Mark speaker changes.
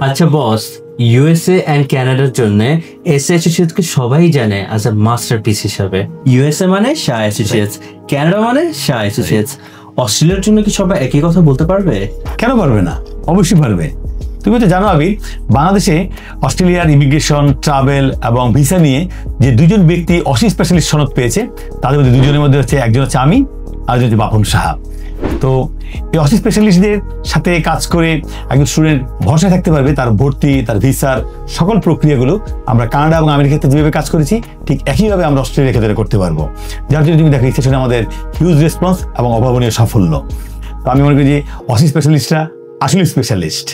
Speaker 1: আচ্ছা বস, USA and কানাডার জন্য এস অ্যাসোসিয়েটসকে সবাই জানে অ্যাজ আ মাস্টারপিস হিসাবে। ইউএসএ মানে শাহ অ্যাসোসিয়েটস, কানাডা মানে শাহ অ্যাসোসিয়েটস। অস্ট্রেলিয়ার জন্য কি সবাই একই কথা বলতে পারবে?
Speaker 2: কেন পারবে না? অবশ্যই পারবে। তুমি তো জানো আবির, বাংলাদেশে অস্ট্রেলিয়ার ইমিগ্রেশন, ট্রাভেল এবং ভিসা নিয়ে যে দুজন ব্যক্তি অসি স্পেশালিস্ট সনদ পেয়েছে, তাদের মধ্যে দুজনের মধ্যে হচ্ছে একজন হচ্ছে আমি, আরেকজন হচ্ছে বাপন সাহা। তো এই অসি স্পেশালিস্টদের সাথে কাজ করে একজন স্টুডেন্ট ভরসায় থাকতে পারবে তার ভর্তি, তার ভিসার সকল প্রক্রিয়াগুলো আমরা কানাডা এবং আমেরিকার ক্ষেত্রে যেভাবে কাজ করেছি ঠিক একইভাবে আমরা অস্ট্রেলিয়ার ক্ষেত্রে করতে পারবো। যার জন্য তুমি দেখো সেটা আমাদের হিউজ রেসপন্স এবং অভাবনীয় সাফল্য। তো আমি মনে করি যে অসি স্পেশালিস্টরা আসলে স্পেশালিস্ট।